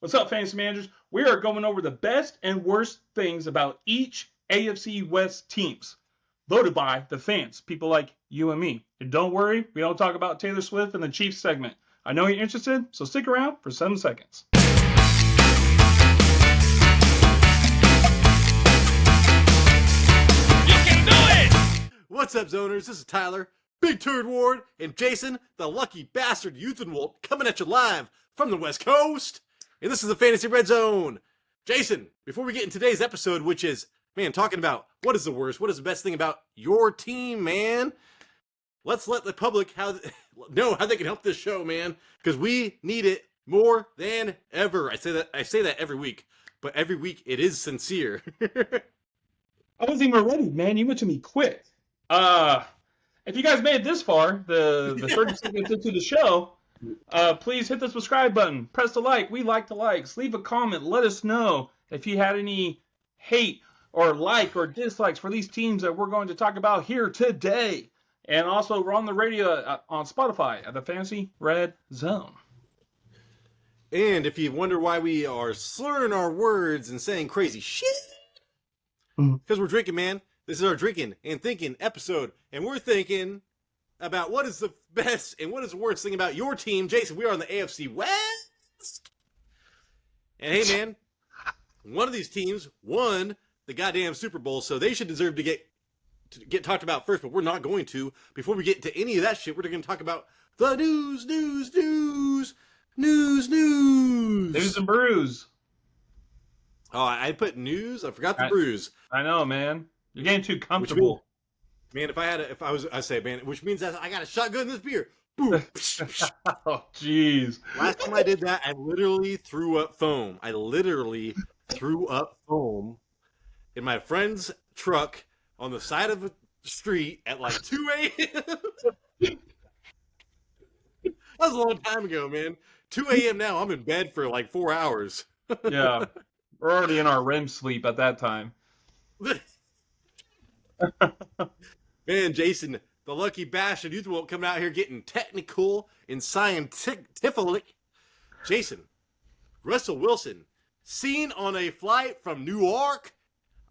What's up, fantasy managers? We are going over the best and worst things about each AFC West teams, voted by the fans, people like you and me. And don't worry, we don't talk about Taylor Swift in the Chiefs segment. I know you're interested, so stick around for 7 seconds. What's up, zoners? This is Tyler, Big Turd Ward, and Jason, the lucky bastard Youthenwolt, coming at you live from the West Coast. And this is the Fantasy Red Zone. Jason, before we get in today's episode, which is, man, talking about what is the worst, what is the best thing about your team, man? Let's let the public know how they can help this show, man, because we need it more than ever. I say that every week, but every week it is sincere. I wasn't even ready, man. You went to me quick. If you guys made it this far, the 30 seconds into the show, please hit the subscribe button, press the like. We like the likes. Leave a comment. Let us know if you had any hate or like or dislikes for these teams that we're going to talk about here today. And also, we're on the radio on Spotify at the Fantasy Red Zone. And if you wonder why we are slurring our words and saying crazy shit, because we're drinking, man. This is our drinking and thinking episode, and we're thinking about what is the best and what is the worst thing about your team. Jason, we are on the AFC West. And hey, man, one of these teams won the goddamn Super Bowl, so they should deserve to get talked about first, but we're not going to. Before we get into any of that shit, we're going to talk about the news. News and brews. Oh, I put news. I forgot the brews. I know, man. You're getting too comfortable. Man, I say, man, which means that I got a shotgun this beer. Boom. Oh, jeez. Last time I did that, I literally threw up foam. In my friend's truck on the side of the street at like 2 a.m. That was a long time ago, man. 2 a.m. now. I'm in bed for like 4 hours. Yeah. We're already in our REM sleep at that time. Man, Jason, the lucky bastard, you won't come out here getting technical and scientific. Jason, Russell Wilson, seen on a flight from Newark.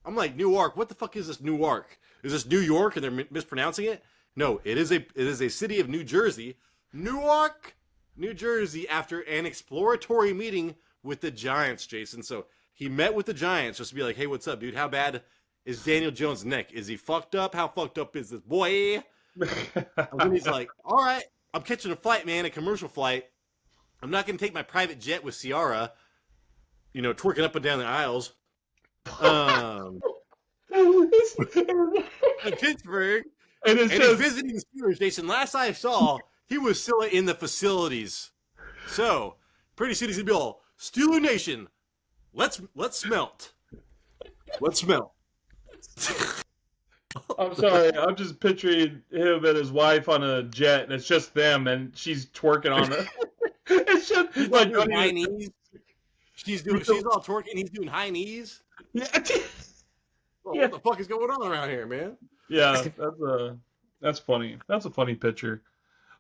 I'm like, Newark? What the fuck is this Newark? Is this New York and they're mispronouncing it? No, it is a city of New Jersey. Newark, New Jersey, after an exploratory meeting with the Giants, Jason. So he met with the Giants just to be like, hey, what's up, dude? How bad is Daniel Jones' neck? Is he fucked up? How fucked up is this boy? And then he's like, all right, I'm catching a flight, man, a commercial flight. I'm not going to take my private jet with Ciara, twerking up and down the aisles. In Pittsburgh. And he's visiting the Steelers, Jason. Last I saw, he was still in the facilities. So, pretty soon he's going to be all, Steeler Nation, let's smelt. Let's smelt. I'm sorry. I'm just picturing him and his wife on a jet, and it's just them, and she's twerking on it. It's just like high knees. She's all twerking. He's doing high knees. Yeah. What the fuck is going on around here, man? Yeah, that's funny. That's a funny picture.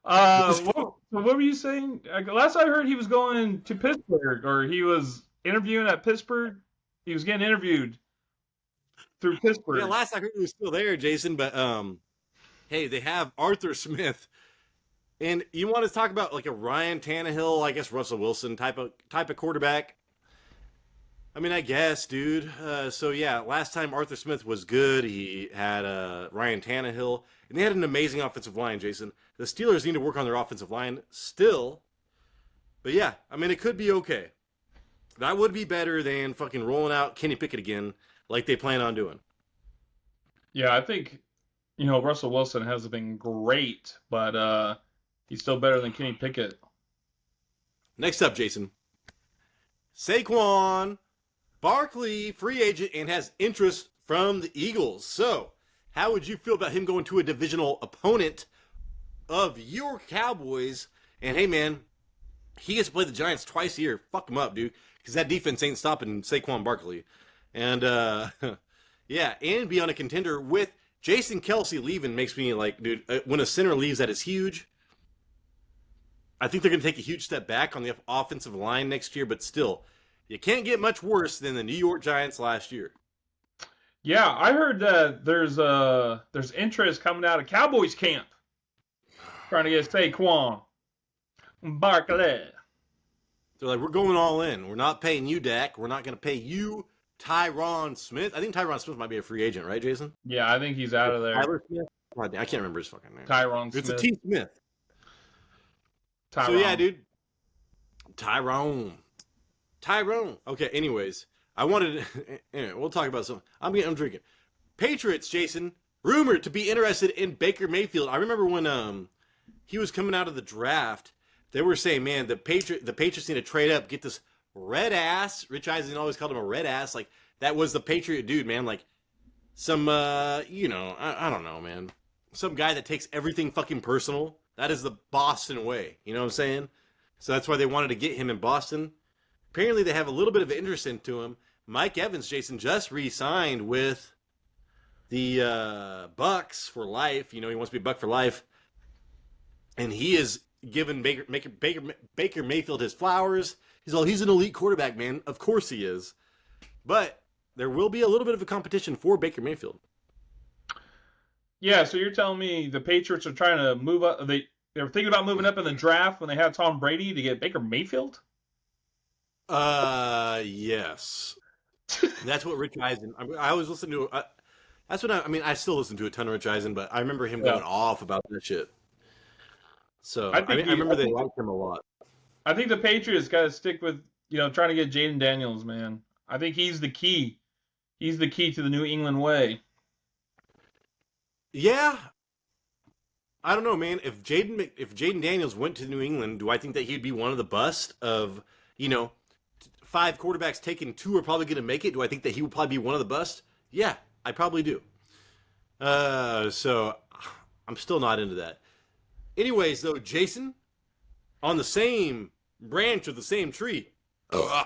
What were you saying? Last I heard, he was going to Pittsburgh, or he was interviewing at Pittsburgh. He was getting interviewed through Pittsburgh. Yeah, last I heard he was still there, Jason. But hey, they have Arthur Smith, and you want to talk about like a Ryan Tannehill, I guess Russell Wilson type of quarterback. I mean, I guess, dude. So yeah, last time Arthur Smith was good, he had Ryan Tannehill, and they had an amazing offensive line, Jason. The Steelers need to work on their offensive line still, but yeah, I mean, it could be okay. That would be better than fucking rolling out Kenny Pickett again, like they plan on doing. Yeah, I think, Russell Wilson hasn't been great, but he's still better than Kenny Pickett. Next up, Jason. Saquon Barkley, free agent, and has interest from the Eagles. So, how would you feel about him going to a divisional opponent of your Cowboys? And hey, man, he gets to play the Giants twice a year. Fuck him up, dude, because that defense ain't stopping Saquon Barkley. And, yeah, and be on a contender with Jason Kelce leaving makes me like, dude, when a center leaves, that is huge. I think they're going to take a huge step back on the offensive line next year, but still, you can't get much worse than the New York Giants last year. Yeah, I heard that there's interest coming out of Cowboys camp trying to get Saquon Barkley. They're like, we're going all in. We're not paying you, Dak. We're not going to pay you, Tyron Smith. I think Tyron Smith might be a free agent, right, Jason? Yeah, I think he's out of there. Tyler Smith? I can't remember his fucking name. Tyron Smith. It's a T. Smith. Tyron. So, yeah, dude. Tyrone. Okay, anyways. Anyway, we'll talk about some. I'm drinking. Patriots, Jason, rumored to be interested in Baker Mayfield. I remember when he was coming out of the draft, they were saying, man, the Patriots need to trade up, get this red ass. Rich Eisen always called him a red ass. Like, that was the Patriot dude, man. Like, some, I don't know, man. Some guy that takes everything fucking personal. That is the Boston way. You know what I'm saying? So that's why they wanted to get him in Boston. Apparently, they have a little bit of interest into him. Mike Evans, Jason, just re-signed with the Bucks for life. You know, he wants to be Buck for life. And he is giving Baker Mayfield his flowers. He's an elite quarterback, man. Of course he is. But there will be a little bit of a competition for Baker Mayfield. Yeah, so you're telling me the Patriots are trying to move up. They were thinking about moving up in the draft when they had Tom Brady to get Baker Mayfield? Yes. That's what Rich Eisen. I always listen to. That's what I still listen to a ton of Rich Eisen, but I remember him going off about that shit. So I remember they liked him a lot. I think the Patriots got to stick with trying to get Jaden Daniels, man. I think he's the key. He's the key to the New England way. Yeah. I don't know, man. If Jaden Daniels went to New England, do I think that he'd be one of the bust of 5 quarterbacks taken, 2 are probably going to make it? Do I think that he would probably be one of the bust? Yeah, I probably do. So I'm still not into that. Anyways, though, Jason, on the same branch of the same tree. Oh,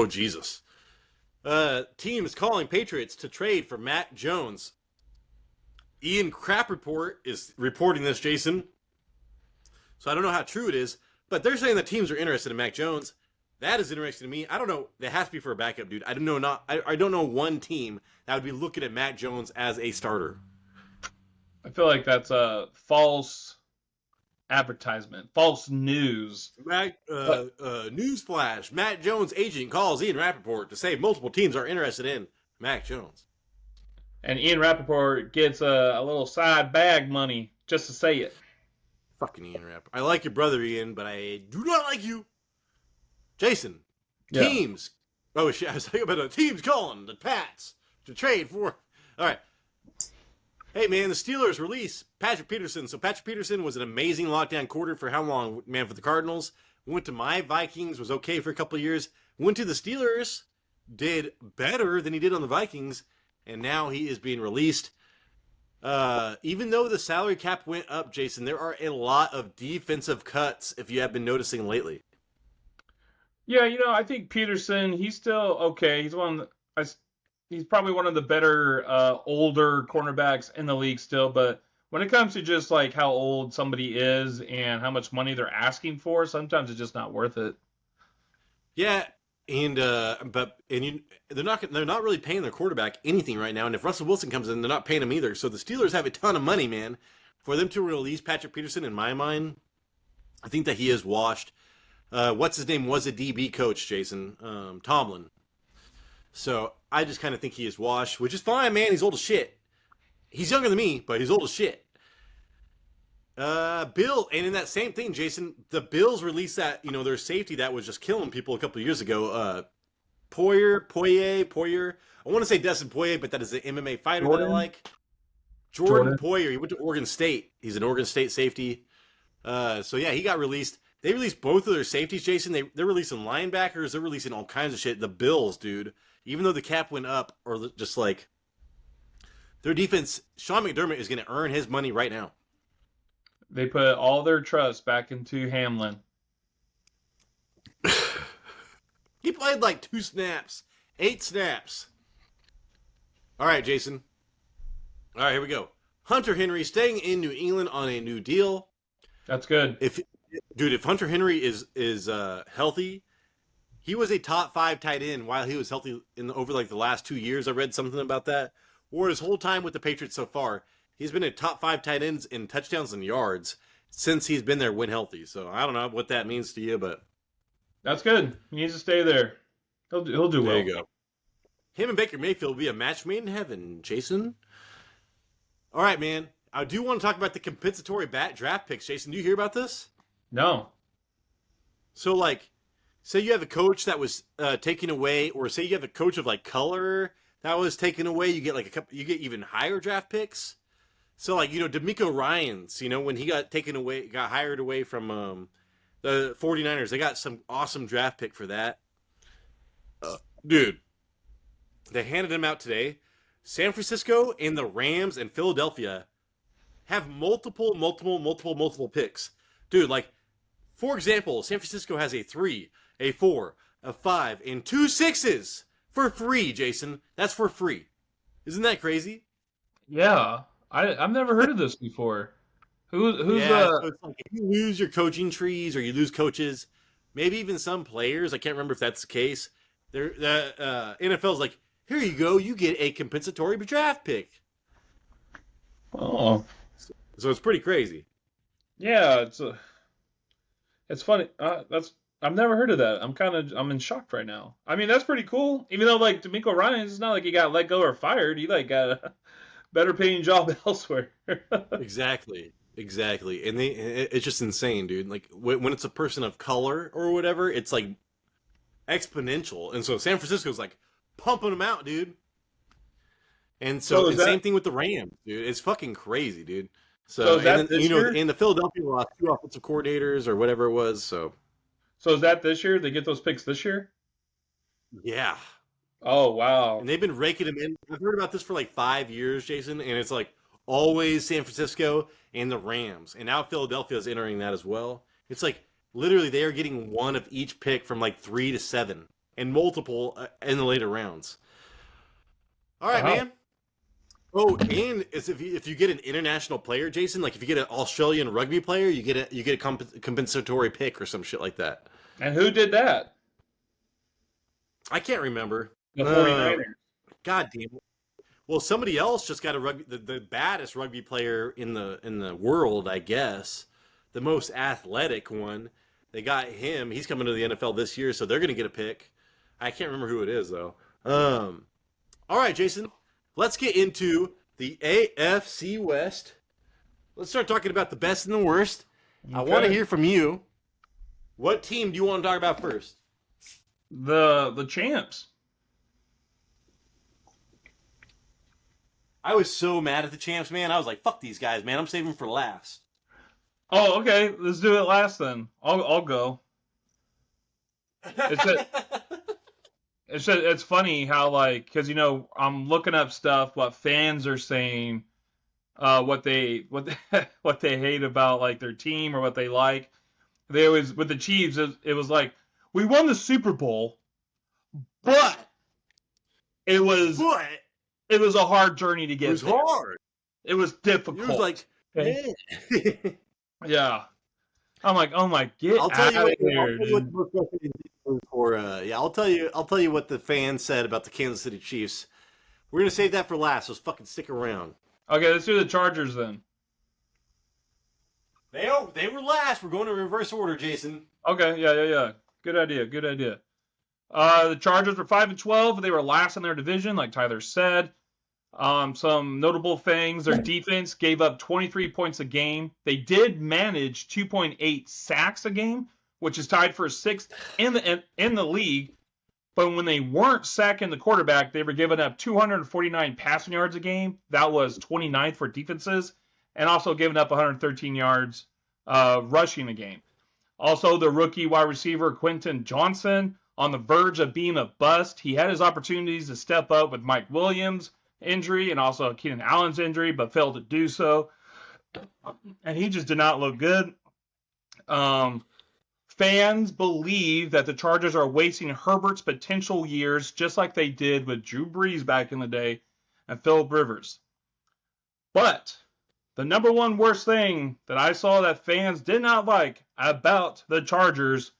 Jesus. Team is calling Patriots to trade for Matt Jones. Ian Crap Report is reporting this, Jason. So I don't know how true it is, but they're saying that teams are interested in Mac Jones. That is interesting to me. I don't know. That has to be for a backup, dude. I don't know one team that would be looking at Mac Jones as a starter. I feel like that's a false advertisement, false news. Newsflash: Matt Jones' agent calls Ian Rappaport to say multiple teams are interested in Mac Jones. And Ian Rappaport gets a little side bag money just to say it. Fucking Ian Rappaport. I like your brother, Ian, but I do not like you. Jason, teams. Oh, shit. I was talking about teams calling the Pats to trade for. All right. Hey, man, the Steelers release Patrick Peterson. So Patrick Peterson was an amazing lockdown quarter for how long, man, for the Cardinals. Went to my Vikings, was okay for a couple of years. Went to the Steelers, did better than he did on the Vikings, and now he is being released. Even though the salary cap went up, Jason, there are a lot of defensive cuts, if you have been noticing lately. Yeah, I think Peterson, he's still okay. He's probably one of the better older cornerbacks in the league still, but when it comes to just like how old somebody is and how much money they're asking for, sometimes it's just not worth it. Yeah, and they're not really paying their quarterback anything right now, and if Russell Wilson comes in, they're not paying him either. So the Steelers have a ton of money, man. For them to release Patrick Peterson, in my mind, I think that he is washed. What's his name was a DB coach, Jason Tomlin. So I just kind of think he is washed, which is fine, man. He's old as shit. He's younger than me, but he's old as shit. Bill, and in that same thing, Jason, the Bills released that, their safety that was just killing people a couple of years ago. Poyer. I want to say Dustin Poirier, but that is an MMA fighter that I like. Jordan Poyer. He went to Oregon State. He's an Oregon State safety. So yeah, he got released. They released both of their safeties, Jason. They're releasing linebackers. They're releasing all kinds of shit. The Bills, dude, even though the cap went up, or just like their defense, Sean McDermott is going to earn his money right now. They put all their trust back into Hamlin. He played like 2 snaps, 8 snaps. All right, Jason. All right, here we go. Hunter Henry staying in New England on a new deal. That's good. If Hunter Henry is healthy, he was a top 5 tight end while he was healthy over like the last 2 years. I read something about that. Or his whole time with the Patriots so far, he's been a top 5 tight ends in touchdowns and yards since he's been there when healthy. So I don't know what that means to you, but That's good. He needs to stay there. He'll do well. there you go. Him and Baker Mayfield will be a match made in heaven, Jason. All right, man. I do want to talk about the compensatory draft picks, Jason. Do you hear about this? No. So, like, say you have a coach that was taken away, or say you have a coach of like color that was taken away, you get like you get even higher draft picks. So, like, DeMeco Ryans, when he got hired away from the 49ers, they got some awesome draft pick for that. Dude, they handed him out today. San Francisco and the Rams and Philadelphia have multiple picks. Dude, like, for example, San Francisco has a 3, a 4, a 5, and 2 6s for free, Jason. That's for free. Isn't that crazy? Yeah. I've never heard of this before. Who's so it's like if you lose your coaching trees or you lose coaches, maybe even some players, I can't remember if that's the case. The NFL's like, here you go, you get a compensatory draft pick. Oh. So it's pretty crazy. Yeah, it's funny. I've never heard of that. I'm in shock right now. I mean, that's pretty cool. Even though like DeMeco Ryans, it's not like he got let go or fired. He like got a better paying job elsewhere. Exactly. And it's just insane, dude. Like when it's a person of color or whatever, it's like exponential. And so San Francisco's like pumping them out, dude. And so same thing with the Rams, dude. It's fucking crazy, dude. So is that and then, this year? in the Philadelphia lost 2 offensive coordinators or whatever it was. So is that this year? They get those picks this year? yeah. Oh wow. And they've been raking them in. I've heard about this for like 5 years, Jason, and it's like always San Francisco and the Rams. And now Philadelphia is entering that as well. It's like literally they are getting one of each pick from like 3 to 7 and multiple in the later rounds. All right, man. Oh, and if you get an international player, Jason, like if you get an Australian rugby player, you get a compensatory pick or some shit like that. And who did that? I can't remember. The 49ers. God damn it. Well, somebody else just got the baddest rugby player in the world, I guess. The most athletic one. They got him. He's coming to the NFL this year, so they're going to get a pick. I can't remember who it is, though. All right, Jason. Let's get into the AFC West. Let's start talking about the best and the worst. Okay. I want to hear from you. What team do you want to talk about first? The champs. I was so mad at the champs, man. I was like, fuck these guys, man. I'm saving them for last. Oh, okay. Let's do it last then. I'll go. It's funny how because I'm looking up stuff what fans are saying, what they hate about like their team or what they like. They always with the Chiefs it was like we won the Super Bowl, but it was a hard journey to get. It was there. Hard. It was difficult. It was like, okay? Yeah. I'm like, oh my, I'll tell you what the fans said about the Kansas City Chiefs. We're gonna save that for last, so fucking stick around. Okay, let's do the Chargers then. They were last. We're going in reverse order, Jason. Okay, yeah. Good idea. The Chargers were 5-12. They were last in their division, like Tyler said. Some notable things: their defense gave up 23 points a game. They did manage 2.8 sacks a game, which is tied for 6th in the league. But when they weren't sacking the quarterback, they were giving up 249 passing yards a game. That was 29th for defenses, and also giving up 113 yards rushing a game. Also, the rookie wide receiver Quentin Johnson on the verge of being a bust. He had his opportunities to step up with Mike Williams' injury and also Keenan Allen's injury, but failed to do so. And he just did not look good. Fans believe that the Chargers are wasting Herbert's potential years just like they did with Drew Brees back in the day and Phillip Rivers. But the number one worst thing that I saw that fans did not like about the Chargers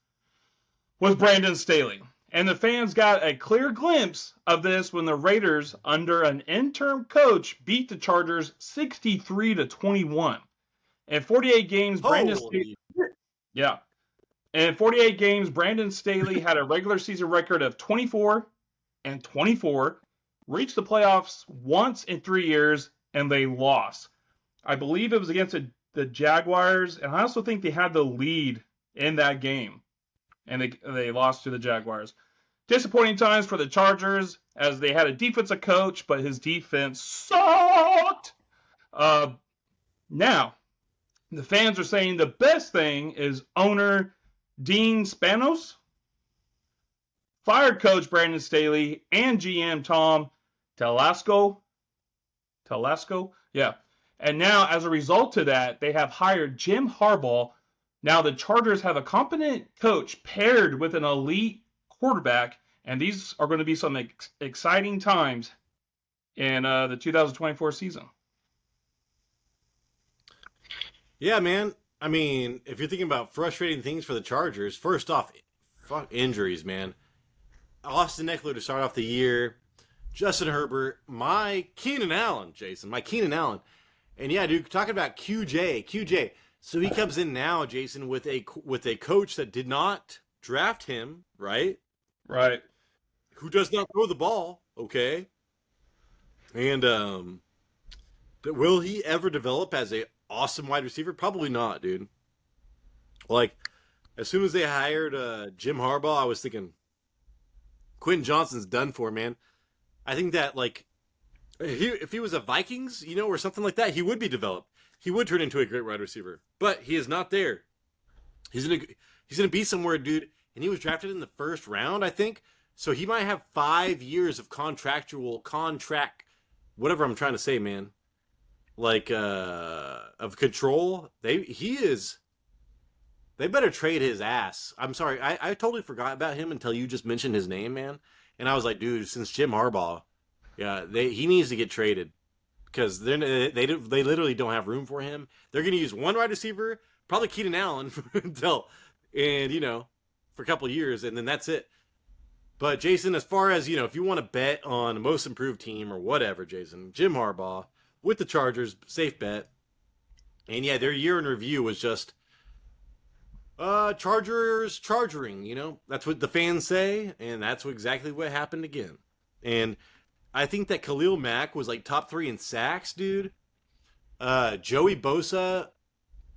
was Brandon Staley. And the fans got a clear glimpse of this when the Raiders, under an interim coach, beat the Chargers 63-21. In 48 games, Holy. yeah. In 48 games, Brandon Staley had a regular season record of 24-24, reached the playoffs once in 3 years, and they lost. I believe it was against the Jaguars, and I also think they had the lead in that game, and they lost to the Jaguars. Disappointing times for the Chargers, as they had a defensive coach, but his defense sucked. Now, the fans are saying the best thing is owner Dean Spanos fired coach Brandon Staley and GM Tom Telesco. Yeah. And now, as a result of that, they have hired Jim Harbaugh. Now the Chargers have a competent coach paired with an elite quarterback, and these are going to be some exciting times in the 2024 season. Yeah, man. I mean, if you're thinking about frustrating things for the Chargers, first off, fuck injuries, man. Austin Eckler to start off the year, Justin Herbert, my Keenan Allen, Jason. And yeah, dude, talking about QJ. So he comes in now, Jason, with a coach that did not draft him, right? Right. Who does not throw the ball, okay? And will he ever develop as a awesome wide receiver? Probably not, dude. Like, as soon as they hired Jim Harbaugh, I was thinking, Quentin Johnston's done for, man. I think that, like, if he was a Vikings, or something like that, he would be developed. He would turn into a great wide receiver. But he is not there. He's gonna be somewhere, dude. And he was drafted in the first round, I think. So he might have 5 years of contract, whatever I'm trying to say, man. Like, of control. They better trade his ass. I'm sorry, I totally forgot about him until you just mentioned his name, man. And I was like, dude, since Jim Harbaugh, yeah, he needs to get traded because they literally don't have room for him. They're going to use one wide receiver, probably Keenan Allen, for a couple of years, and then that's it. But Jason, as far as if you want to bet on a most improved team or whatever, Jason, Jim Harbaugh with the Chargers, safe bet. And yeah, their year in review was just Chargers chargering, that's what the fans say, and that's exactly what happened again. And I think that Khalil Mack was like top 3 in sacks, dude. Joey Bosa,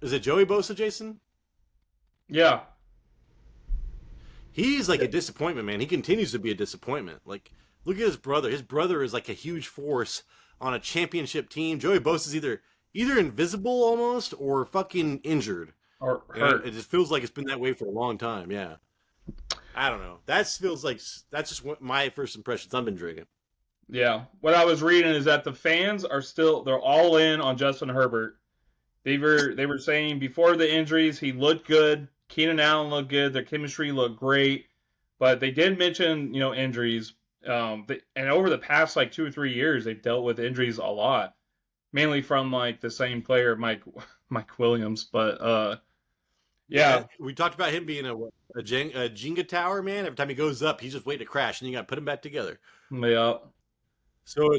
is it Joey Bosa, Jason? Yeah. He's like a disappointment, man. He continues to be a disappointment. Like, look at his brother. His brother is like a huge force on a championship team. Joey Bosa's either invisible almost or fucking injured. Or hurt. It just feels like it's been that way for a long time. Yeah. I don't know. That's just what my first impressions I've been drinking. Yeah. What I was reading is that the fans they're all in on Justin Herbert. They were saying before the injuries he looked good. Keenan Allen looked good. Their chemistry looked great. But they did mention, injuries. And over the past 2 or 3 years, they've dealt with injuries a lot. Mainly from the same player, Mike Williams. But yeah. We talked about him being a Jenga tower, man. Every time he goes up, he's just waiting to crash, and you got to put him back together. Yeah. So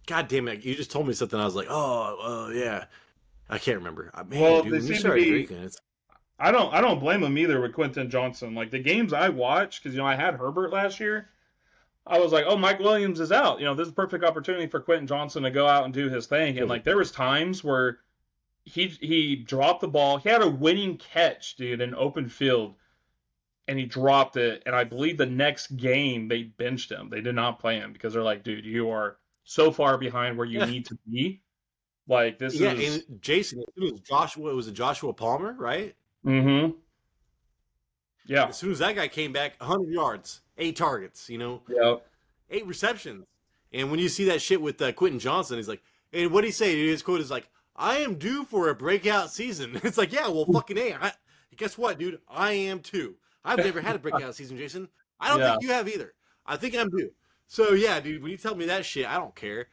God damn it! You just told me something. I was like, yeah. I can't remember. Man, well, dude, they when you seem started to be. drinking, I don't blame him either with Quentin Johnston. Like the games I watched, because I had Herbert last year. I was like, oh, Mike Williams is out. This is a perfect opportunity for Quentin Johnston to go out and do his thing. And there was times where he dropped the ball. He had a winning catch, dude, in open field, and he dropped it. And I believe the next game they benched him. They did not play him because they're like, dude, you are so far behind where you need to be. Like this is. And Jason, it was Joshua Palmer, right? Mm-hmm. Yeah. As soon as that guy came back, 100 yards, 8 targets, Yeah. 8 receptions. And when you see that shit with Quentin Johnston, he's like, and what did he say? His quote is like, I am due for a breakout season. It's like, yeah, well, fucking A. Guess what, dude? I am too. I've never had a breakout season, Jason. I don't think you have either. I think I'm due. So, yeah, dude, when you tell me that shit, I don't care.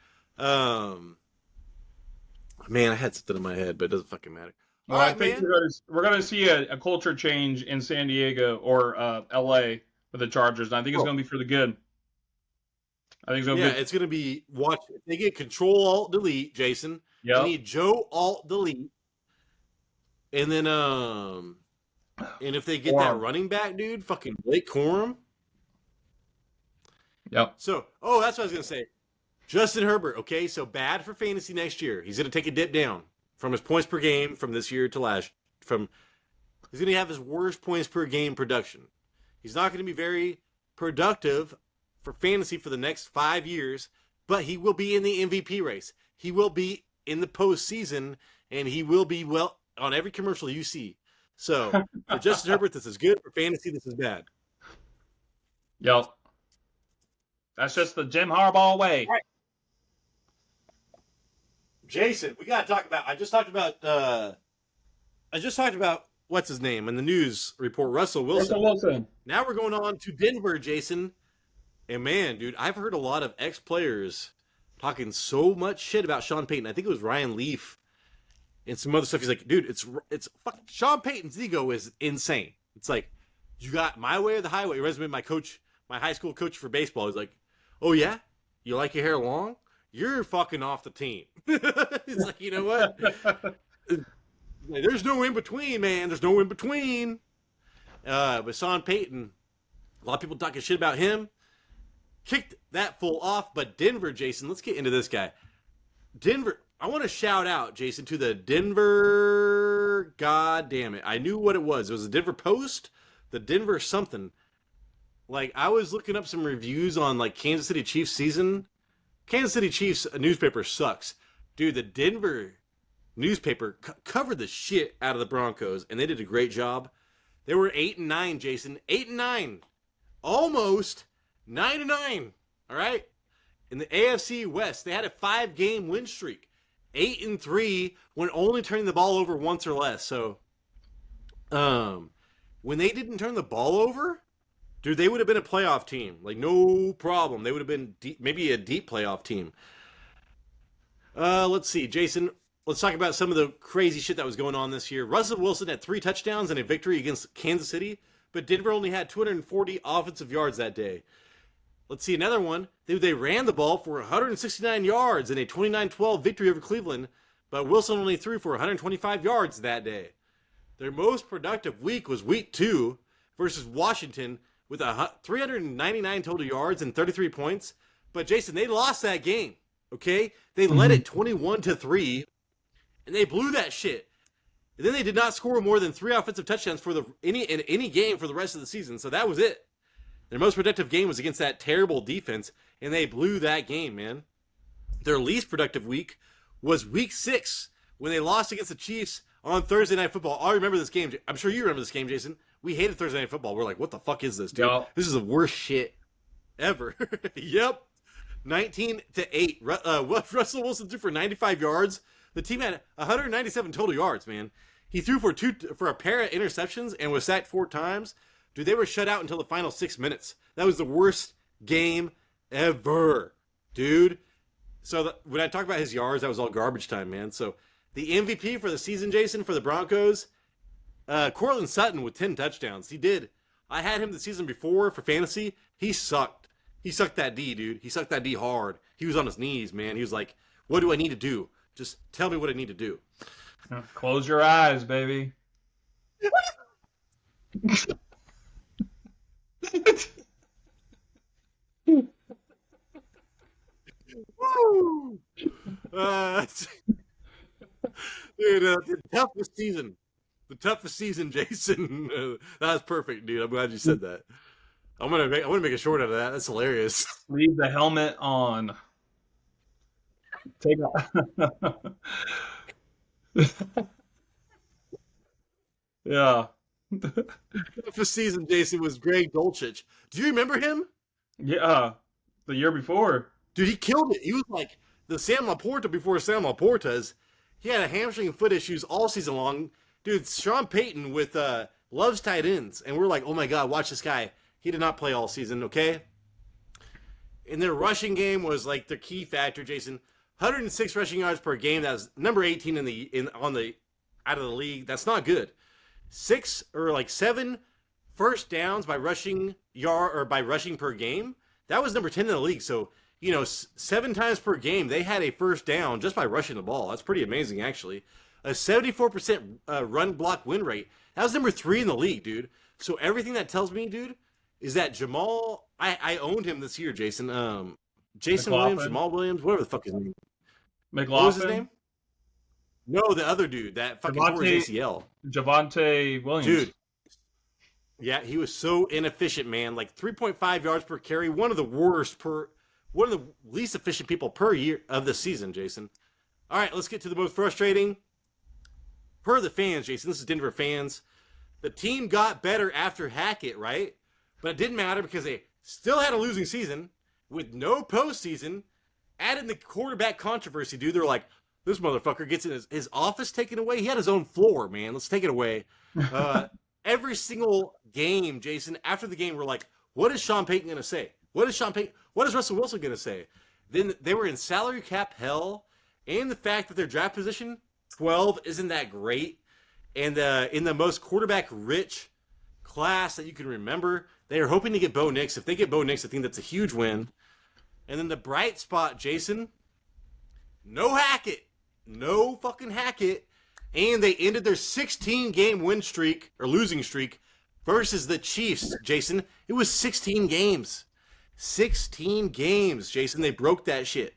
Man, I had something in my head, but it doesn't fucking matter. Well, All I right, think man. we're gonna see a culture change in San Diego or L.A. with the Chargers, and I think it's Bro, gonna be for the good. I think it's gonna yeah, be good. it's gonna be watch. If they get Control Alt Delete, Jason. They Yep. need Joe Alt Delete, and then and if they get that Forum. running back, dude, fucking Blake Corum. Yep. So, oh, that's what I was gonna say. Justin Herbert, okay, so bad for fantasy next year. He's gonna take a dip down from his points per game from this year to last. From he's gonna have his worst points per game production. He's not gonna be very productive for fantasy for the next 5 years, but he will be in the MVP race. He will be in the postseason, and he will be well on every commercial you see. So for Justin Herbert, this is good. For fantasy, this is bad. Yep. That's just the Jim Harbaugh way. All right. Jason, we gotta talk about. I just talked about what's his name in the news report, Russell Wilson. Russell Wilson. Now we're going on to Denver, Jason. And man, dude, I've heard a lot of ex-players talking so much shit about Sean Payton. I think it was Ryan Leaf and some other stuff. He's like, dude, it's fucking Sean Payton's ego is insane. It's like, you got my way or the highway. It reminds me of my coach, my high school coach for baseball. He's like, oh yeah, you like your hair long? You're fucking off the team. He's like, you know what? Like, there's no in between, man. There's no in between. But Sean Payton, a lot of people talking shit about him. Kicked that fool off. But Denver, Jason, let's get into this guy. Denver, I want to shout out, Jason, to the Denver. God damn it. I knew what it was. It was the Denver Post, the Denver something. Like, I was looking up some reviews on, like, Kansas City Chiefs season. Kansas City Chiefs newspaper sucks. Dude, the Denver newspaper covered the shit out of the Broncos, and they did a great job. They were 8-9, Jason. 8-9. Almost 9-9. All right? In the AFC West, they had a 5-game win streak. 8-3 when only turning the ball over once or less. So, when they didn't turn the ball over, dude, they would have been a playoff team. Like, no problem. They would have been maybe a deep playoff team. Let's see, Jason. Let's talk about some of the crazy shit that was going on this year. Russell Wilson had 3 touchdowns and a victory against Kansas City, but Denver only had 240 offensive yards that day. Let's see another one. They ran the ball for 169 yards in a 29-12 victory over Cleveland, but Wilson only threw for 125 yards that day. Their most productive week was week 2 versus Washington with 399 total yards and 33 points. But Jason, they lost that game. Okay, they led it 21-3, and they blew that shit. And then they did not score more than 3 offensive touchdowns for in any game for the rest of the season. So that was it. Their most productive game was against that terrible defense, and they blew that game, man. Their least productive week was week 6 when they lost against the Chiefs on Thursday Night Football. I remember this game. I'm sure you remember this game, Jason. We hated Thursday Night Football. We're like, what the fuck is this, dude? Yep. This is the worst shit ever. Yep. 19-8. Russell Wilson threw for 95 yards. The team had 197 total yards, man. He threw for a pair of interceptions and was sacked 4 times. Dude, they were shut out until the final 6 minutes. That was the worst game ever, dude. So when I talk about his yards, that was all garbage time, man. So the MVP for the season, Jason, for the Broncos, Cortland Sutton with 10 touchdowns. He did. I had him the season before for fantasy. He sucked. He sucked that D, dude. He sucked that D hard. He was on his knees, man. He was like, what do I need to do? Just tell me what I need to do. Close your eyes, baby. Woo! Dude, the toughest season. The toughest season, Jason. That was perfect, dude. I'm glad you said that. I'm gonna make a short out of that. That's hilarious. Leave the helmet on. Take off. Yeah. Toughest season, Jason, was Greg Dulcich. Do you remember him? Yeah. The year before. Dude, he killed it. He was like the Sam Laporta before Sam Laporta's. He had a hamstring and foot issues all season long. Dude, Sean Payton with loves tight ends. And we're like, oh my God, watch this guy. He did not play all season, okay? And their rushing game was like their key factor, Jason. 106 rushing yards per game. That was number 18 on the out of the league. That's not good. 7 first downs by rushing per game. That was number 10 in the league. So, 7 times per game, they had a first down just by rushing the ball. That's pretty amazing, actually. A 74% run block win rate. That was number 3 in the league, dude. So everything that tells me, dude, is that Jamal, I owned him this year, Jason. Jason McLaughlin. Williams, Jamal Williams, whatever the fuck his name. McLaughlin. What was his name? No, the other dude that fucking tore his ACL. Javonte Williams. Dude. Yeah, he was so inefficient, man. Like 3.5 yards per carry, one of the least efficient people per year of the season, Jason. All right, let's get to the most frustrating. Per the fans, Jason, this is Denver fans. The team got better after Hackett, right? But it didn't matter because they still had a losing season with no postseason. Add in the quarterback controversy, dude. They're like, this motherfucker gets in his office taken away. He had his own floor, man. Let's take it away. Every single game, Jason, after the game, we're like, what is Sean Payton going to say? What is Russell Wilson going to say? Then they were in salary cap hell, and the fact that their draft position, 12, isn't that great. And in the most quarterback-rich class that you can remember, they are hoping to get Bo Nix. If they get Bo Nix, I think that's a huge win. And then the bright spot, Jason, no Hackett. No fucking Hackett. And they ended their 16-game win streak, or losing streak, versus the Chiefs, Jason. It was 16 games. 16 games, Jason. They broke that shit.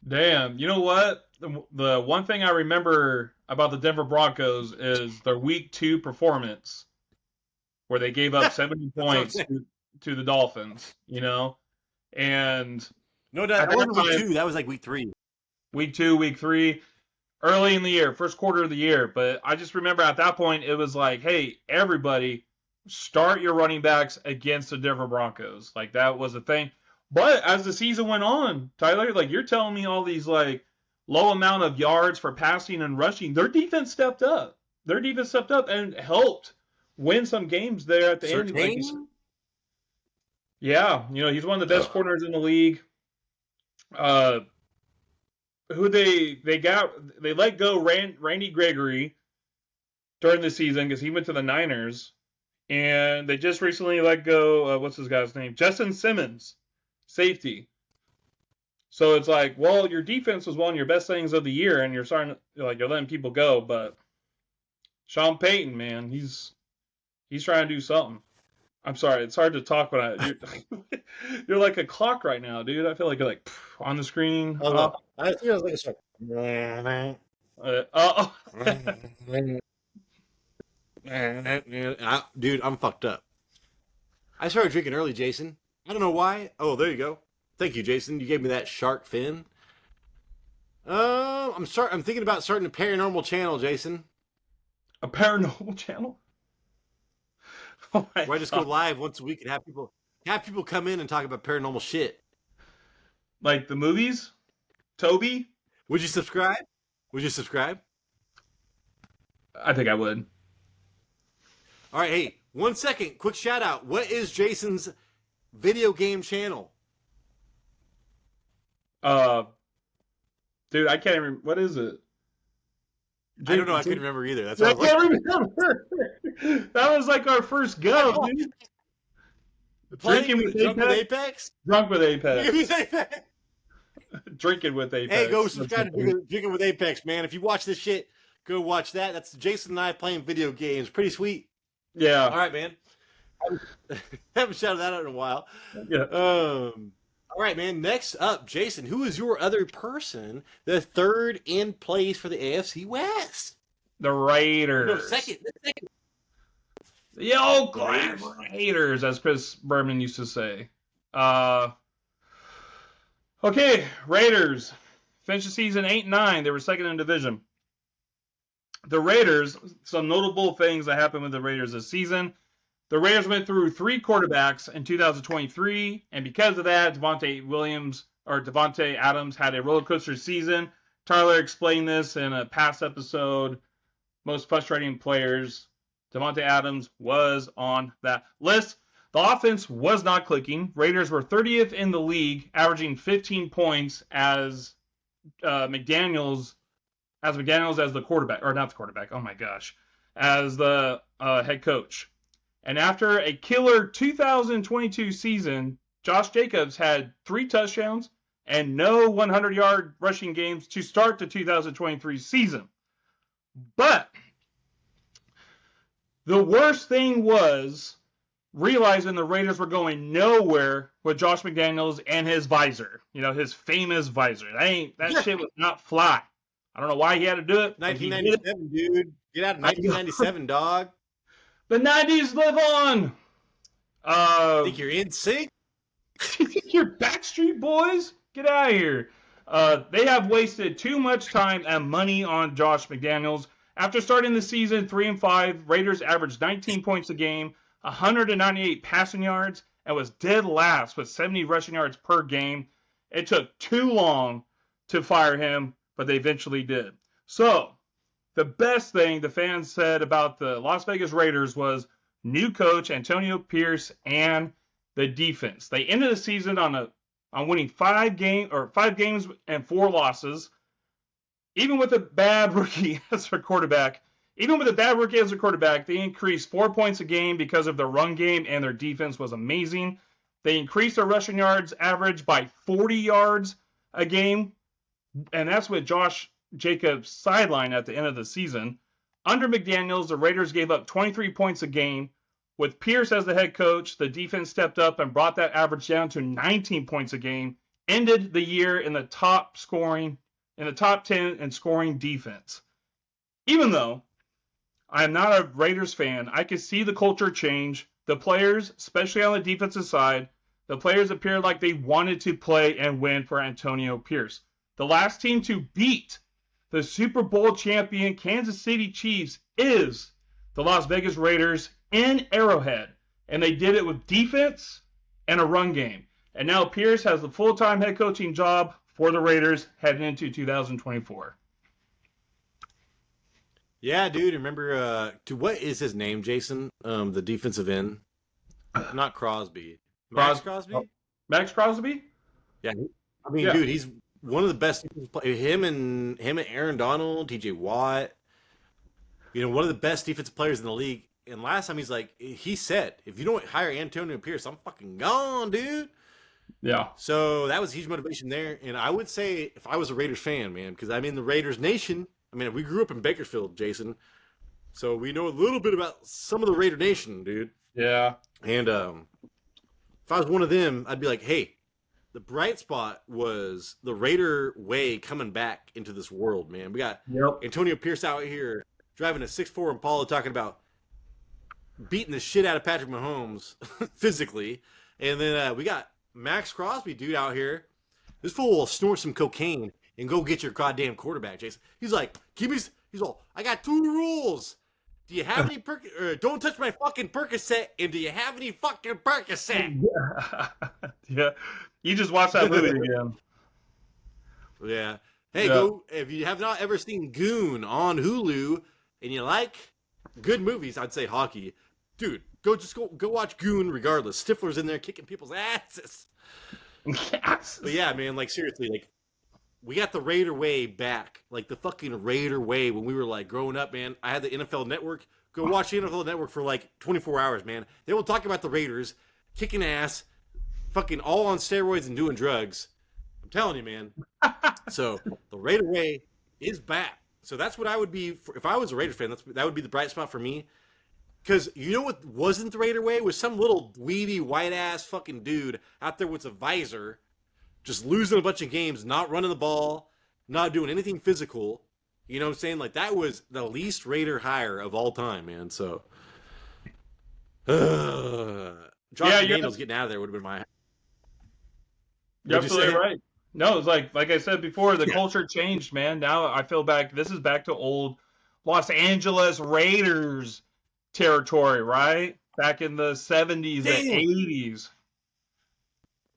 Damn. You know what? The one thing I remember about the Denver Broncos is their Week 2 performance, where they gave up 70 points to the Dolphins, And no, that wasn't Week 2. That was like Week 3. Week 2, Week 3. Early in the year, first quarter of the year. But I just remember at that point, it was like, hey, everybody, start your running backs against the Denver Broncos. Like, that was a thing. But as the season went on, Tyler, like, you're telling me all these, like, low amount of yards for passing and rushing. Their defense stepped up. And helped win some games there at the end. Like, yeah, he's one of the best corners in the league. Who they let go Randy Gregory during the season because he went to the Niners, and they just recently let go what's his guy's name, Justin Simmons, safety. So it's like, well, your defense was one of your best things of the year, and you're letting people go. But Sean Payton, man, he's trying to do something. I'm sorry, it's hard to talk when you're like a clock right now, dude. I feel like you're like on the screen. I feel like it's like. Dude, I'm fucked up. I started drinking early, Jason. I don't know why. Oh, there you go. Thank you, Jason. You gave me that shark fin. I'm thinking about starting a paranormal channel, Jason. A paranormal channel? Oh where I just go live once a week and have people come in and talk about paranormal shit. Like the movies? Toby? Would you subscribe? I think I would. All right, hey, 1 second, quick shout out. What is Jason's video game channel? Dude, I can't even. What is it? I don't know. I couldn't remember either. That's I can't remember. That was like our first go, dude. Drinking with Apex? Drunk with Apex. Drinking with Apex. Hey, go subscribe to Drinking with Apex, man. If you watch this shit, go watch that. That's Jason and I playing video games. Pretty sweet. Yeah. All right, man. I haven't shouted that out in a while. Yeah. All right, man. Next up, Jason, who is your other person, the third in place for the AFC West? The Raiders. No, second. The Oakland Raiders, as Chris Berman used to say. Okay, Raiders. Finished the season 8-9. They were second in division. The Raiders, some notable things that happened with the Raiders this season. The Raiders went through 3 quarterbacks in 2023, and because of that, Devontae Adams had a roller coaster season. Tyler explained this in a past episode. Most frustrating players. Devontae Adams was on that list. The offense was not clicking. Raiders were 30th in the league, averaging 15 points as McDaniels as McDaniels as the quarterback, or not the quarterback, oh my gosh, as the head coach. And after a killer 2022 season, Josh Jacobs had 3 touchdowns and no 100-yard rushing games to start the 2023 season. But the worst thing was realizing the Raiders were going nowhere with Josh McDaniels and his visor. You know, his famous visor. That shit was not fly. I don't know why he had to do it. 1997, dude. Get out of 1997, dog. The 90s live on. Think you're in sync? You think you're Backstreet Boys? Get out of here. They have wasted too much time and money on Josh McDaniels. After starting the season 3-5, Raiders averaged 19 points a game, 198 passing yards, and was dead last with 70 rushing yards per game. It took too long to fire him, but they eventually did. So, the best thing the fans said about the Las Vegas Raiders was new coach Antonio Pierce and the defense. They ended the season on winning 5 games and 4 losses. Even with a bad rookie as their quarterback, they increased 4 points a game because of their run game, and their defense was amazing. They increased their rushing yards average by 40 yards a game, and that's with Josh Jacobs sideline at the end of the season. Under McDaniels, the Raiders gave up 23 points a game. With Pierce as the head coach, the defense stepped up and brought that average down to 19 points a game, ended the year in the top 10 in scoring defense. Even though I am not a Raiders fan, I could see the culture change. The players, especially on the defensive side, the players appeared like they wanted to play and win for Antonio Pierce. The last team to beat the Super Bowl champion Kansas City Chiefs is the Las Vegas Raiders in Arrowhead. And they did it with defense and a run game. And now Pierce has the full-time head coaching job for the Raiders heading into 2024. Yeah, dude. Remember, what is his name, Jason? The defensive end, not Crosby. Max Crosby. Max Crosby. Yeah, I mean, dude, he's one of the best. Him and Aaron Donald, T.J. Watt. You know, one of the best defensive players in the league. And last time he said, if you don't hire Antonio Pierce, I'm fucking gone, dude. Yeah. So that was huge motivation there. And I would say if I was a Raiders fan, man, because I'm in the Raiders Nation. I mean, we grew up in Bakersfield, Jason. So we know a little bit about some of the Raider Nation, dude. Yeah. And if I was one of them, I'd be like, hey, the bright spot was the Raider way coming back into this world, man. We got Antonio Pierce out here driving a 6'4" Impala talking about beating the shit out of Patrick Mahomes physically. And then we got Max Crosby, dude, out here. This fool will snort some cocaine and go get your goddamn quarterback, Jason. He's like, he's all, I got 2 rules. Do you have any don't touch my fucking Percocet, and do you have any fucking Percocet? Yeah. You just watched that movie again. Yeah. Hey, go, if you have not ever seen Goon on Hulu and you like good movies, I'd say hockey. Dude, go watch Goon regardless. Stifler's in there kicking people's asses. But yeah, man, like seriously, like we got the Raider way back. Like the fucking Raider way when we were like growing up, man. I had the NFL Network. Go watch the NFL Network for like 24 hours, man. They will talk about the Raiders kicking ass, fucking all on steroids and doing drugs. I'm telling you, man. So the Raider way is back. So that's what I would be if I was a Raiders fan. That would be the bright spot for me. Because you know what wasn't the Raider way? Was some little weedy white ass fucking dude out there with a visor, just losing a bunch of games, not running the ball, not doing anything physical. You know what I'm saying? Like that was the least Raider hire of all time, man. So, Josh Daniels getting out of there would have been my. You're absolutely right. No, it's like I said before, the culture changed, man. Now I feel back. This is back to old Los Angeles Raiders territory, right? Back in the 70s and 80s.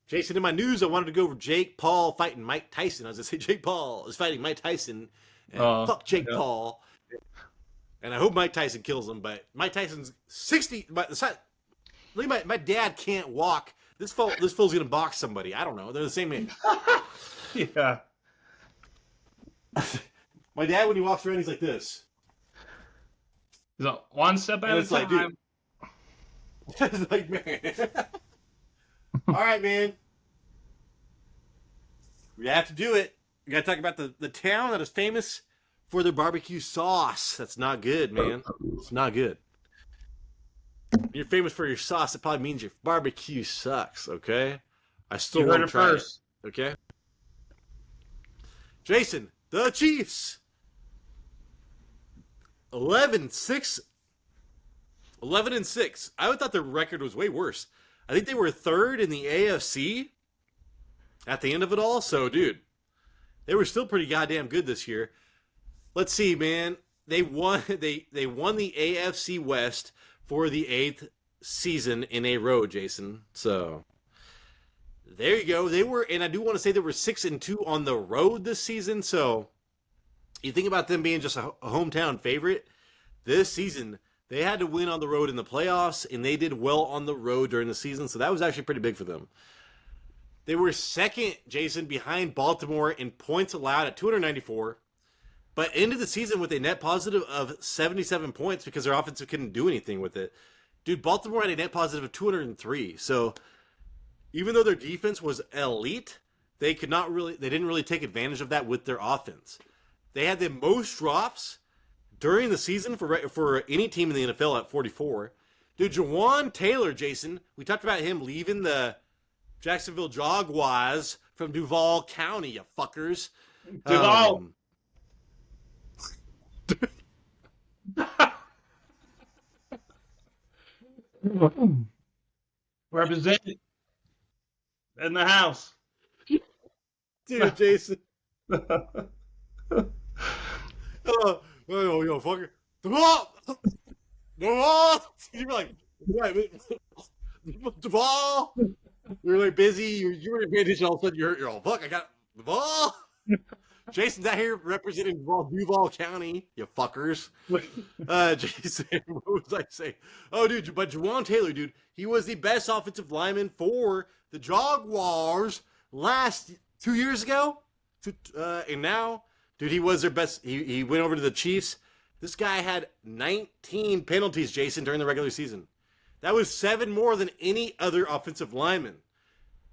Jason, in my news, I wanted to go over Jake Paul fighting Mike Tyson. I was going to say Jake Paul is fighting Mike Tyson. And fuck Jake Paul. And I hope Mike Tyson kills him, but Mike Tyson's 60. My dad can't walk. This fool's going to box somebody. I don't know. They're the same age. Yeah. My dad, when he walks around, he's like this. He's like, one step at And a it's like, time. dude. It's like, man. All right, man. We have to do it. We got to talk about the town that is famous for their barbecue sauce. That's not good, man. It's not good. You're famous for your sauce. It probably means your barbecue sucks, okay? I still You want heard to it try first. it, okay? Jason, the Chiefs. 11-6. 11-6. I would thought their record was way worse. I think they were third in the AFC at the end of it all. So, dude, they were still pretty goddamn good this year. Let's see, man. They won. They won the AFC West for the 8th season in a row, Jason. So there you go. They were, and I do want to say they were 6-2 on the road this season. So you think about them being just a hometown favorite this season. They had to win on the road in the playoffs, and they did well on the road during the season. So that was actually pretty big for them. They were second, Jason, behind Baltimore in points allowed at 294, but ended the season with a net positive of 77 points because their offense couldn't do anything with it. Dude, Baltimore had a net positive of 203. So even though their defense was elite, they didn't really take advantage of that with their offense. They had the most drops during the season for any team in the NFL at 44. Dude, Jawan Taylor, Jason, we talked about him leaving the Jacksonville Jaguars from Duval County, you fuckers. Duval. Represented in the house. Dude, Jason. Oh, yo, fucker. Duval! Duval! You're like, right, Duval! You're like busy. You were paying attention. All of a sudden, you're all, fuck, I got the ball. Jason's out here representing Duval County, you fuckers. Jason, what was I saying? Oh, dude, but Jawan Taylor, dude, he was the best offensive lineman for the Jaguars last 2 years ago. And now, dude, he was their best. He went over to the Chiefs. This guy had 19 penalties, Jason, during the regular season. That was 7 more than any other offensive lineman.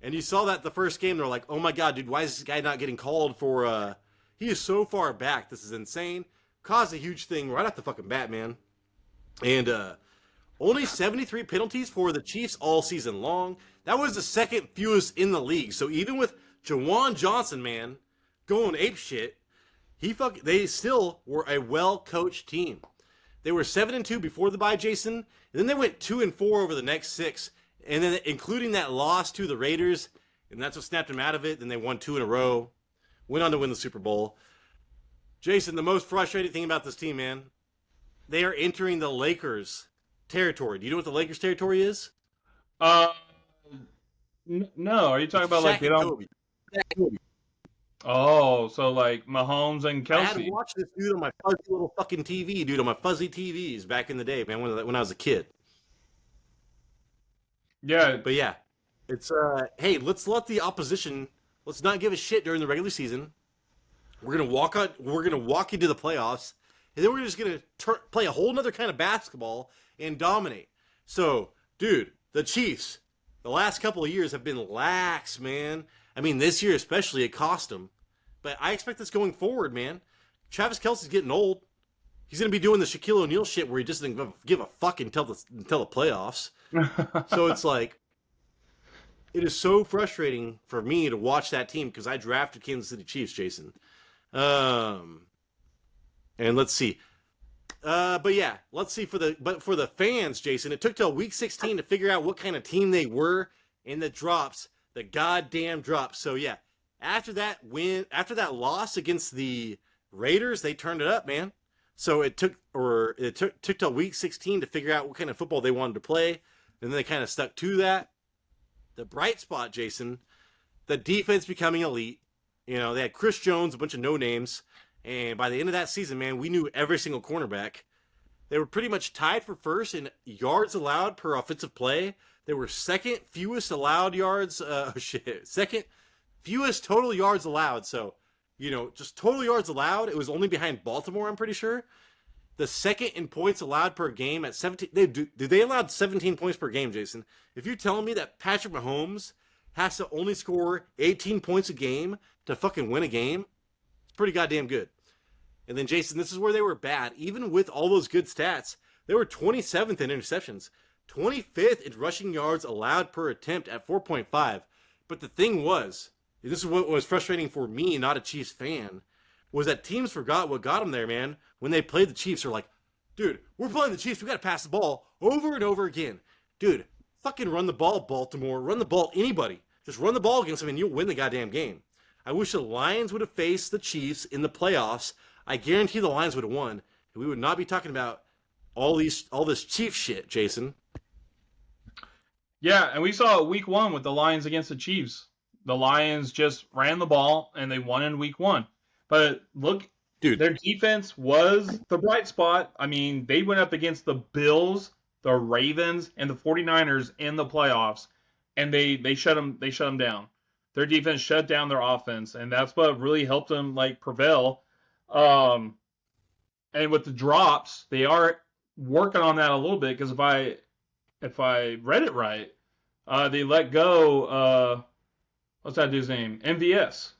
And you saw that the first game. They're like, oh my God, dude, why is this guy not getting called for, he is so far back. This is insane. Caused a huge thing right off the fucking bat, man. And only 73 penalties for the Chiefs all season long. That was the second fewest in the league. So even with Jawan Johnson, man, going apeshit, they still were a well-coached team. They were 7-2 before the bye, Jason, and then they went 2-4 over the next 6, and then including that loss to the Raiders, and that's what snapped them out of it. Then they won 2 in a row, went on to win the Super Bowl. Jason, the most frustrating thing about this team, man, they are entering the Lakers territory. Do you know what the Lakers territory is? No. Are you talking about like they don't? Oh, so like Mahomes and Kelsey. I had to watch this dude on my fuzzy little fucking TV, dude, on my fuzzy TVs back in the day, man, when I was a kid. Yeah. But yeah, it's, hey, let's not give a shit during the regular season. We're going to walk into the playoffs, and then we're just going to play a whole nother kind of basketball and dominate. So, dude, the Chiefs, the last couple of years have been lax, man. I mean, this year especially, it cost them. But I expect this going forward, man. Travis Kelce's getting old. He's going to be doing the Shaquille O'Neal shit where he just doesn't give a fuck until the playoffs. So it's like, it is so frustrating for me to watch that team because I drafted Kansas City Chiefs, Jason. And let's see. But yeah, let's see for the fans, Jason. It took till week 16 to figure out what kind of team they were in the drops. The goddamn drops. So yeah, after that loss against the Raiders, they turned it up, man. So it took till week 16 to figure out what kind of football they wanted to play, and then they kind of stuck to that. The bright spot, Jason, the defense becoming elite. You know, they had Chris Jones, a bunch of no names, and by the end of that season, man, we knew every single cornerback. They were pretty much tied for first in yards allowed per offensive play. They were second fewest allowed yards. Second fewest total yards allowed. So just total yards allowed. It was only behind Baltimore, I'm pretty sure. The second in points allowed per game at 17. They allowed 17 points per game, Jason. If you're telling me that Patrick Mahomes has to only score 18 points a game to fucking win a game, it's pretty goddamn good. And then, Jason, this is where they were bad. Even with all those good stats, they were 27th in interceptions, 25th in rushing yards allowed per attempt at 4.5. But the thing was, this is what was frustrating for me, not a Chiefs fan, was that teams forgot what got them there, man. When they played the Chiefs, they're like, dude, we're playing the Chiefs. We got to pass the ball over and over again. Dude, fucking run the ball, Baltimore. Run the ball, anybody. Just run the ball against them and you'll win the goddamn game. I wish the Lions would have faced the Chiefs in the playoffs. I guarantee the Lions would have won. And we would not be talking about all this Chiefs shit, Jason. Yeah, and we saw it week 1 with the Lions against the Chiefs. The Lions just ran the ball and they won in week 1. But look, dude, their defense was the bright spot. I mean, they went up against the Bills, the Ravens, and the 49ers in the playoffs, and they shut them down. Their defense shut down their offense, and that's what really helped them prevail. And with the drops, they are working on that a little bit, because if I read it right, they let go what's that dude's name? MVS.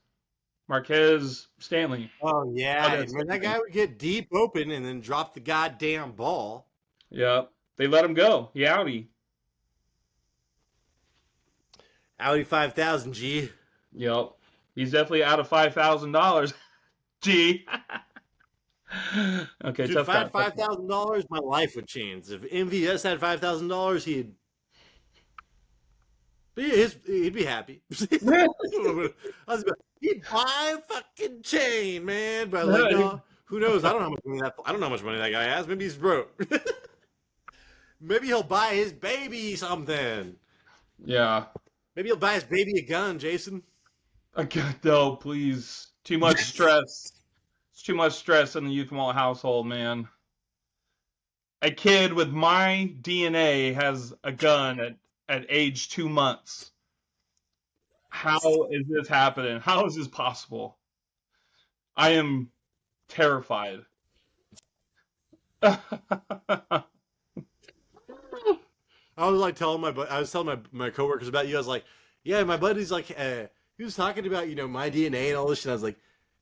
Marquez Stanley. Oh, yeah. When that guy would get deep open and then drop the goddamn ball. Yep. They let him go. He outie. Audi 5000, G. Yep. He's definitely out of $5,000. G. Okay, dude, if I had $5,000, my life would change. If MVS had $5,000, he'd be happy. He'd buy a fucking chain, man. But no, who knows? I don't know how much money that guy has. Maybe he's broke. Maybe he'll buy his baby something. Yeah. Maybe he'll buy his baby a gun, Jason. No, please. Too much stress. It's too much stress in the Youth Mall household, man. A kid with my DNA has a gun at age 2 months. How is this happening? How is this possible? I am terrified. I was telling my coworkers about you. I was like, yeah, my buddy's he was talking about my DNA and all this shit. I was like,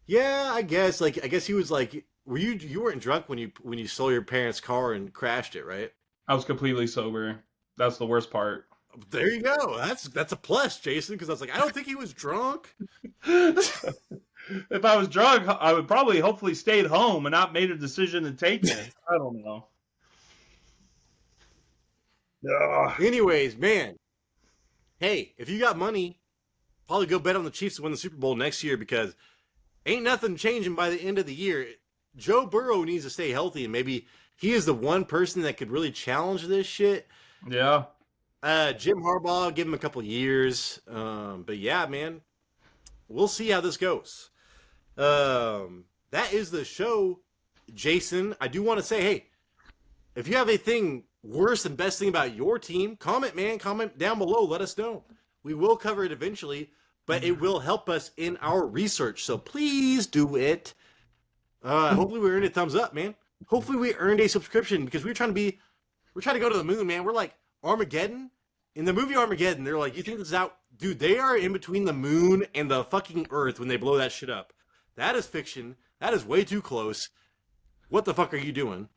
yeah, I guess he was were you weren't drunk when you stole your parents' car and crashed it, right? I was completely sober. That's the worst part. There you go. That's a plus, Jason, because I was I don't think he was drunk. If I was drunk, I would probably hopefully stayed home and not made a decision to take it. I don't know. Anyways, man. Hey, if you got money, probably go bet on the Chiefs to win the Super Bowl next year, because ain't nothing changing by the end of the year. Joe Burrow needs to stay healthy, and maybe he is the one person that could really challenge this shit. Yeah. Jim Harbaugh, give him a couple years. But yeah, man, we'll see how this goes. That is the show, Jason. I do want to say, hey, if you have anything worst and best thing about your team, comment, man. Comment down below. Let us know. We will cover it eventually, but it will help us in our research. So please do it. Hopefully we earned a thumbs up, man. Hopefully we earned a subscription, because we're trying to go to the moon, man. We're like Armageddon. In the movie Armageddon, they're like, you think this is out? Dude, they are in between the moon and the fucking Earth when they blow that shit up. That is fiction. That is way too close. What the fuck are you doing?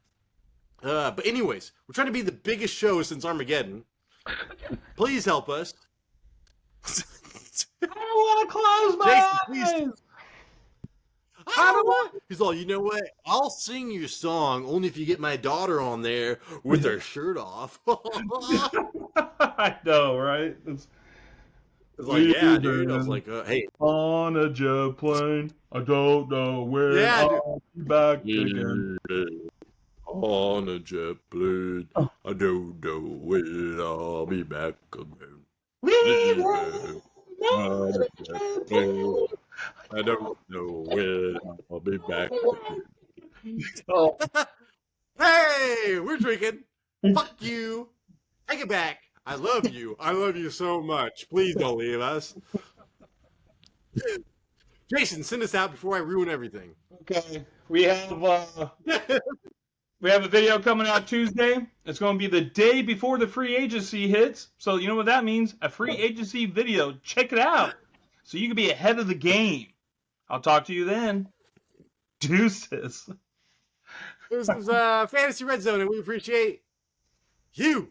But anyways, we're trying to be the biggest show since Armageddon. Please help us. I don't want to close my Jason, eyes. I don't want. He's all, you know what? I'll sing your song only if you get my daughter on there with her shirt off. I know, right? It's yeah, dude. I was like, hey. On a jet plane, I don't know where I'll be back again. On a jet plane, I don't know when I'll be back again. I don't know when I'll be back. Hey, we're drinking. Fuck you. Take it back. I love you. I love you so much. Please don't leave us. Jason, send us out before I ruin everything. Okay, we have a video coming out Tuesday. It's going to be the day before the free agency hits. So you know what that means? A free agency video. Check it out. So you can be ahead of the game. I'll talk to you then. Deuces. This is Fantasy Red Zone, and we appreciate you.